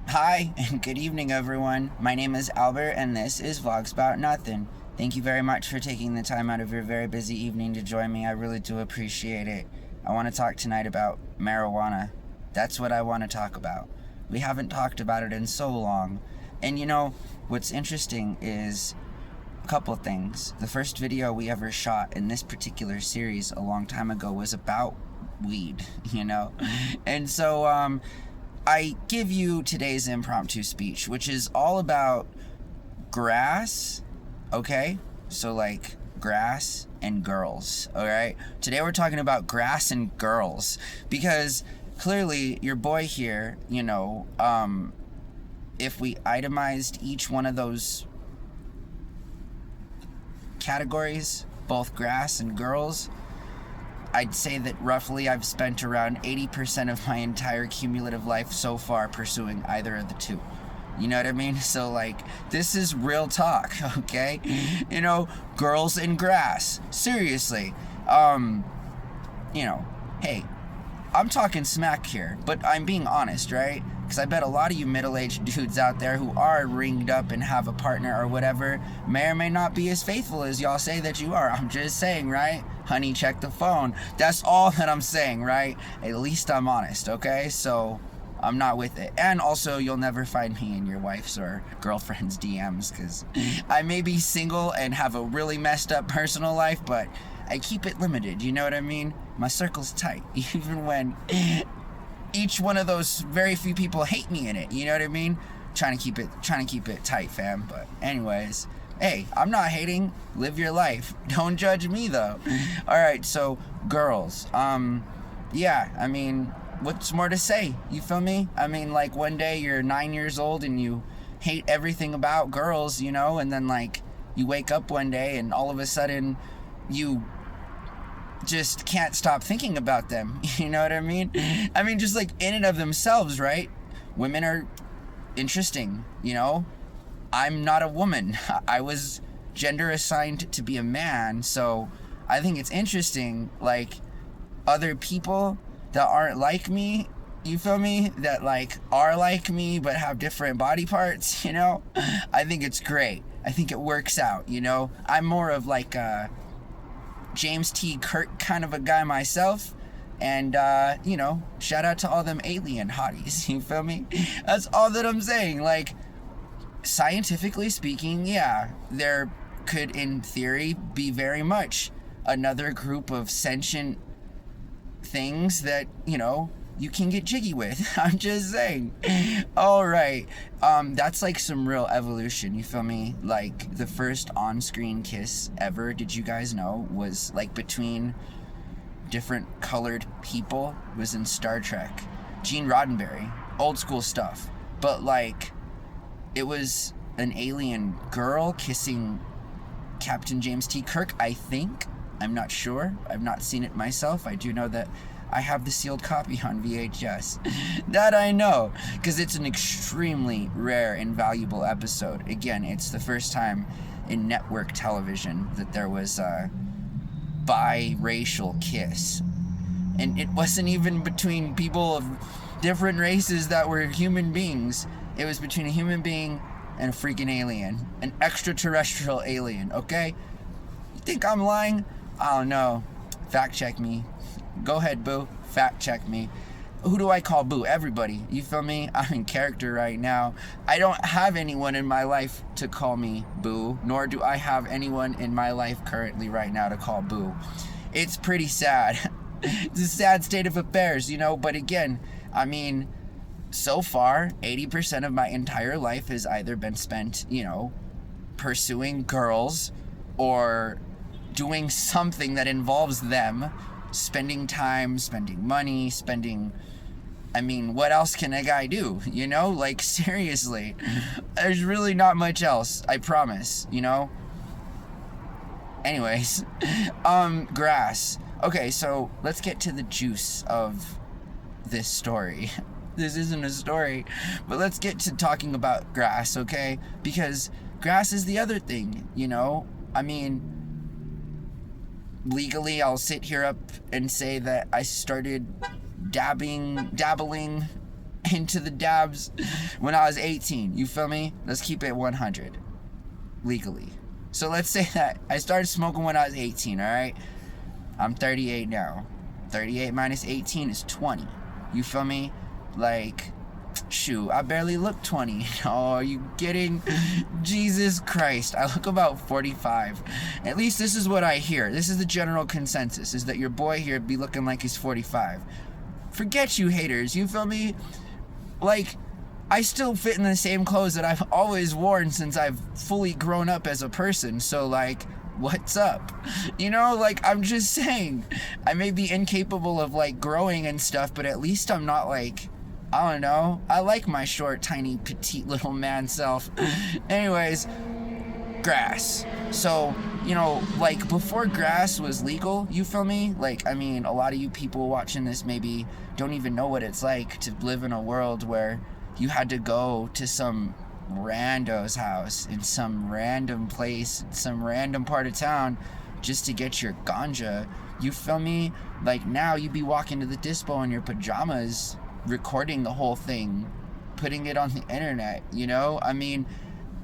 Hi, and good evening, everyone. My name is Albert, and this is Vlogs About Nothing. Thank you very much for taking the time out of your very busy evening to join me. I really do appreciate it. I want to talk tonight about marijuana. That's what I want to talk about. We haven't talked about it in so long. And what's interesting is a couple of things. The first video we ever shot in this particular series a long time ago was about weed, And so, I give you today's impromptu speech, which is all about grass, okay? So, like, grass and girls, all right? Today we're talking about grass and girls because clearly your boy here, if we itemized each one of those categories, both grass and girls, I'd say that roughly I've spent around 80% of my entire cumulative life so far pursuing either of the two. You know what I mean? So, like, this is real talk, okay? Girls and grass. Seriously. Hey, I'm talking smack here, but I'm being honest, right? Because I bet a lot of you middle-aged dudes out there who are ringed up and have a partner or whatever may or may not be as faithful as y'all say that you are. I'm just saying, right? Honey, check the phone. That's all that I'm saying, right? At least I'm honest, okay? So I'm not with it. And also, you'll never find me in your wife's or girlfriend's DMs because I may be single and have a really messed up personal life, but I keep it limited, you know what I mean? My circle's tight, even when each one of those very few people hate me in it, you know what I mean? Trying to keep it tight, fam. But anyways, hey, I'm not hating. Live your life. Don't judge me though. All right, so girls. Yeah, I mean, what's more to say? You feel me? I mean, like one day you're 9 years old and you hate everything about girls, and then like you wake up one day and all of a sudden you just can't stop thinking about them. You know what I mean? I mean, just like in and of themselves, right? Women are interesting, I'm not a woman. I was gender assigned to be a man, so I think it's interesting, like, other people that aren't like me, you feel me? That, like, are like me but have different body parts, I think it's great. I think it works out, I'm more of like a James T. Kirk kind of a guy myself. And, shout out to all them alien hotties, you feel me? That's all that I'm saying. Like, scientifically speaking, yeah, there could, in theory, be very much another group of sentient things that, you can get jiggy with. I'm just saying. All right. That's like some real evolution, you feel me? Like, the first on-screen kiss ever, did you guys know, was like between different colored people. Was in Star Trek. Gene Roddenberry. Old school stuff. But like, it was an alien girl kissing Captain James T. Kirk, I think. I'm not sure. I've not seen it myself. I do know that I have the sealed copy on VHS. That I know, because it's an extremely rare and valuable episode. Again, it's the first time in network television that there was a biracial kiss. And it wasn't even between people of different races that were human beings. It was between a human being and a freaking alien. An extraterrestrial alien, okay? You think I'm lying? I don't know. Fact check me. Go ahead, boo. Fact check me. Who do I call boo? Everybody. You feel me? I'm in character right now. I don't have anyone in my life to call me boo, nor do I have anyone in my life currently right now to call boo. It's pretty sad. It's a sad state of affairs, but again, I mean, so far, 80% of my entire life has either been spent, pursuing girls or doing something that involves them, spending time, spending money, what else can a guy do, Like, seriously, there's really not much else, I promise, Anyways, grass. Okay, so let's get to the juice of this story. This isn't a story, but let's get to talking about grass, okay? Because grass is the other thing, I mean, legally, I'll sit here up and say that I started dabbling into the dabs when I was 18. You feel me? Let's keep it 100 legally. So let's say that I started smoking when I was 18, all right? I'm 38 now. 38 minus 18 is 20. You feel me? Like, shoot, I barely look 20. Oh, are you kidding? Jesus Christ. I look about 45. At least this is what I hear. This is the general consensus, is that your boy here be looking like he's 45. Forget you haters, you feel me? Like, I still fit in the same clothes that I've always worn since I've fully grown up as a person. So, like, what's up? You know, like, I'm just saying, I may be incapable of, like, growing and stuff, but at least I'm not, like, I don't know. I like my short, tiny, petite little man self. Anyways, grass. So, you know, like, before grass was legal, you feel me? Like, I mean, a lot of you people watching this maybe don't even know what it's like to live in a world where you had to go to some rando's house in some random place, some random part of town just to get your ganja. You feel me? Like, now you be walking to the dispo in your pajamas, recording the whole thing, putting it on the internet, you know? I mean,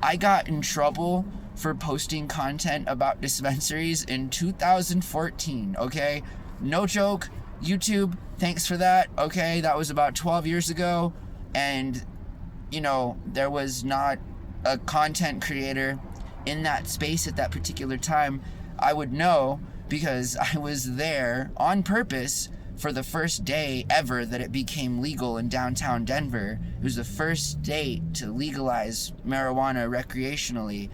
I got in trouble for posting content about dispensaries in 2014, okay? No joke. YouTube, thanks for that, okay? That was about 12 years ago, and, you know, there was not a content creator in that space at that particular time. I would know because I was there on purpose for the first day ever that it became legal in downtown Denver. It was the first state to legalize marijuana recreationally,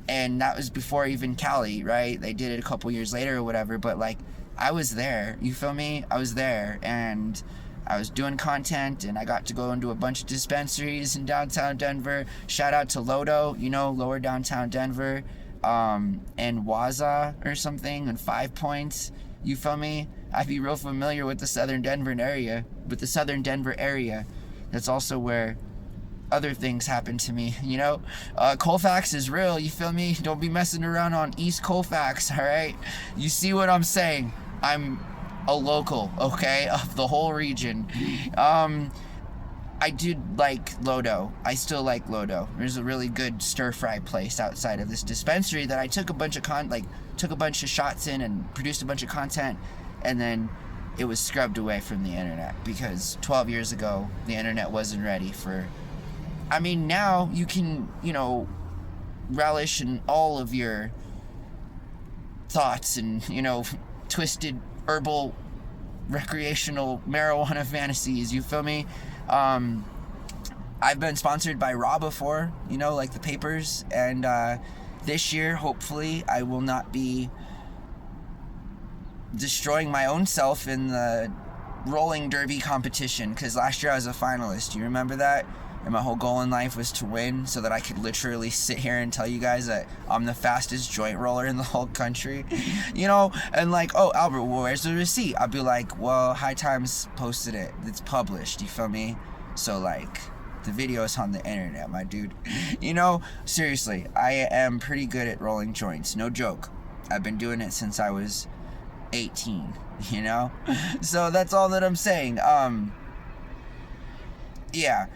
and that was before even Cali, right? They did it a couple years later or whatever, but, like, I was there, you feel me? I was there, and I was doing content, and I got to go into a bunch of dispensaries in downtown Denver. Shout out to Lodo, you know, lower downtown Denver, and Waza or something, and 5 Points, you feel me? I'd be real familiar with the southern Denver area. That's also where other things happen to me, you know? Colfax is real, you feel me? Don't be messing around on East Colfax, all right? You see what I'm saying? I'm a local, okay, of the whole region. I did like Lodo. I still like Lodo. There's a really good stir-fry place outside of this dispensary that I took a bunch of took a bunch of shots in and produced a bunch of content, and then it was scrubbed away from the internet because 12 years ago, the internet wasn't ready for... I mean, now you can, you know, relish in all of your thoughts and, you know, twisted herbal recreational marijuana fantasies, you feel me? I've been sponsored by Raw before, you know, like the papers, and this year, hopefully, I will not be destroying my own self in the rolling derby competition, because last year I was a finalist. You remember that? And my whole goal in life was to win so that I could literally sit here and tell you guys that I'm the fastest joint roller in the whole country. You know? And like, oh, Albert, well, where's the receipt? I'll be like, well, High Times posted it. It's published. You feel me? So, like, the video is on the internet, my dude. You know? Seriously, I am pretty good at rolling joints. No joke. I've been doing it since I was 18. You know? So that's all that I'm saying. Yeah.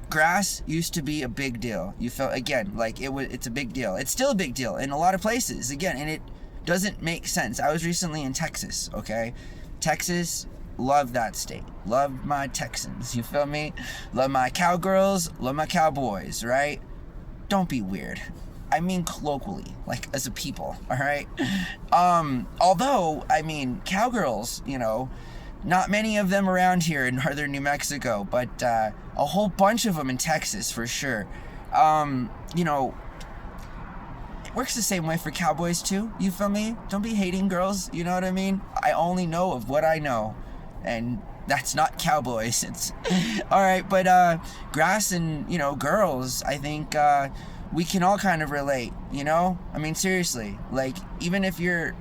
Grass used to be a big deal. You felt, again, like it's a big deal. It's still a big deal in a lot of places, again, and it doesn't make sense. I was recently in Texas, okay? Texas, love that state. Love my Texans, you feel me? Love my cowgirls, love my cowboys, right? Don't be weird. I mean colloquially, like as a people, all right? Although, I mean, cowgirls, you know, not many of them around here in northern New Mexico, but a whole bunch of them in Texas for sure. You know, it works the same way for cowboys too, you feel me? Don't be hating girls, you know what I mean? I only know of what I know, and that's not cowboys. It's alright, but grass and, you know, girls, I think we can all kind of relate, you know? I mean, seriously, like, even if you're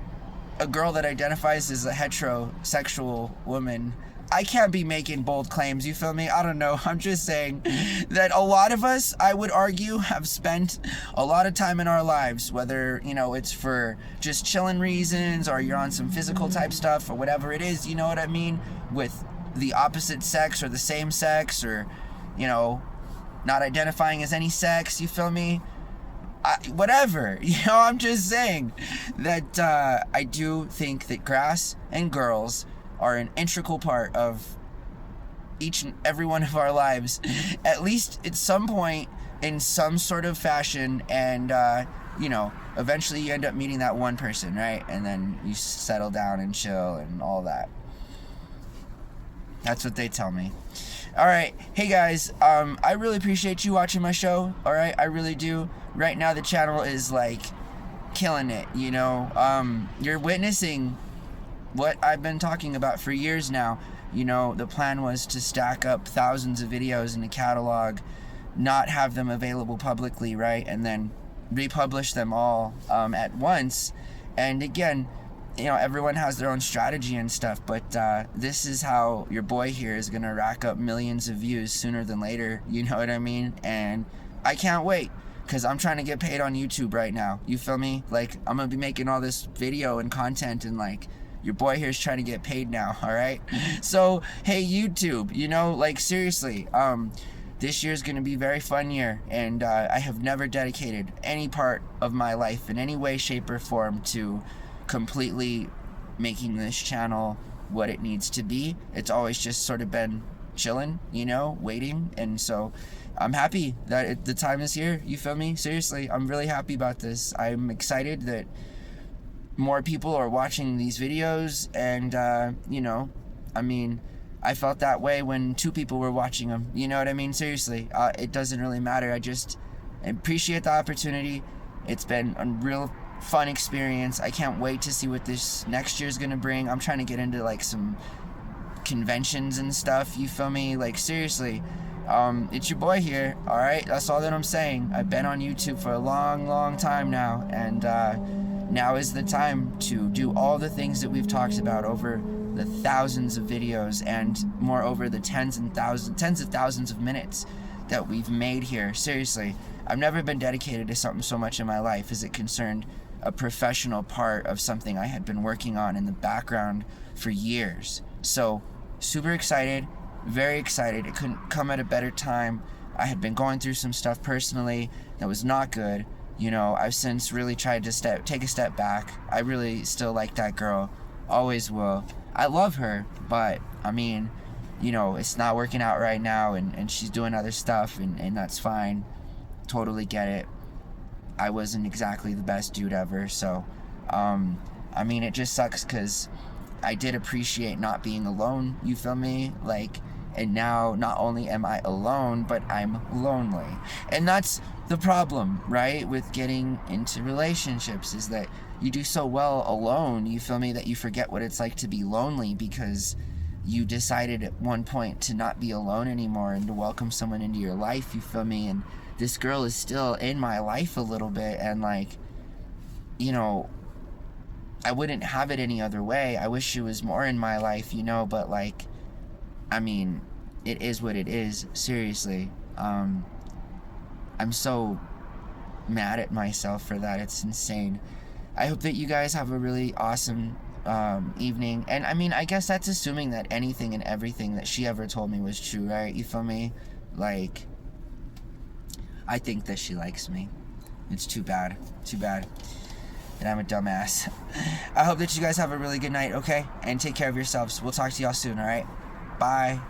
a girl that identifies as a heterosexual woman, I can't be making bold claims, you feel me? I don't know. I'm just saying that a lot of us, I would argue, have spent a lot of time in our lives, whether, you know, it's for just chilling reasons or you're on some physical type stuff or whatever it is, you know what I mean? With the opposite sex or the same sex, or, you know, not identifying as any sex, you feel me? Whatever, you know, I'm just saying that I do think that grass and girls are an integral part of each and every one of our lives, at least at some point, in some sort of fashion. And you know, eventually you end up meeting that one person, right? And then you settle down and chill and all that. That's what they tell me. All right, hey guys, I really appreciate you watching my show. All right, I really do. Right now the channel is like killing it, you know. You're witnessing what I've been talking about for years now. You know, the plan was to stack up thousands of videos in a catalog, not have them available publicly, right? And then republish them all at once. And again, you know, everyone has their own strategy and stuff, but this is how your boy here is gonna rack up millions of views sooner than later, you know what I mean? And I can't wait, because I'm trying to get paid on YouTube right now, you feel me? Like, I'm gonna be making all this video and content, and like, your boy here is trying to get paid now, all right? So, hey, YouTube, you know, like, seriously, this year's gonna be a very fun year, and I have never dedicated any part of my life in any way, shape, or form to completely making this channel what it needs to be. It's always just sort of been chilling, you know, waiting. And so I'm happy that the time is here, you feel me? Seriously, I'm really happy about this. I'm excited that more people are watching these videos, and you know, I mean, I felt that way when 2 people were watching them, you know what I mean? Seriously, it doesn't really matter. I just appreciate the opportunity. It's been a real fun experience. I can't wait to see what this next year's gonna bring. I'm trying to get into like some conventions and stuff, you feel me? Like, seriously, it's your boy here, all right? That's all that I'm saying. I've been on YouTube for a long time now, and now is the time to do all the things that we've talked about over the thousands of videos, and moreover the tens of thousands of minutes that we've made here. Seriously, I've never been dedicated to something so much in my life as it concerned a professional part of something I had been working on in the background for years. So, super excited, very excited. It couldn't come at a better time. I had been going through some stuff personally that was not good. You know, I've since really tried to take a step back. I really still like that girl, always will. I love her, but I mean, you know, it's not working out right now, and she's doing other stuff, and that's fine. Totally get it. I wasn't exactly the best dude ever, so I mean, it just sucks, because I did appreciate not being alone, you feel me? Like, and now not only am I alone, but I'm lonely. And that's the problem, right, with getting into relationships, is that you do so well alone, you feel me, that you forget what it's like to be lonely, because you decided at one point to not be alone anymore and to welcome someone into your life, you feel me? And this girl is still in my life a little bit, and like, you know, I wouldn't have it any other way. I wish she was more in my life, you know, but like, I mean, it is what it is, seriously. I'm so mad at myself for that. It's insane. I hope that you guys have a really awesome evening. And I mean, I guess that's assuming that anything and everything that she ever told me was true, right? You feel me? Like, I think that she likes me. It's too bad. Too bad. And I'm a dumbass. I hope that you guys have a really good night, okay? And take care of yourselves. We'll talk to y'all soon, alright? Bye.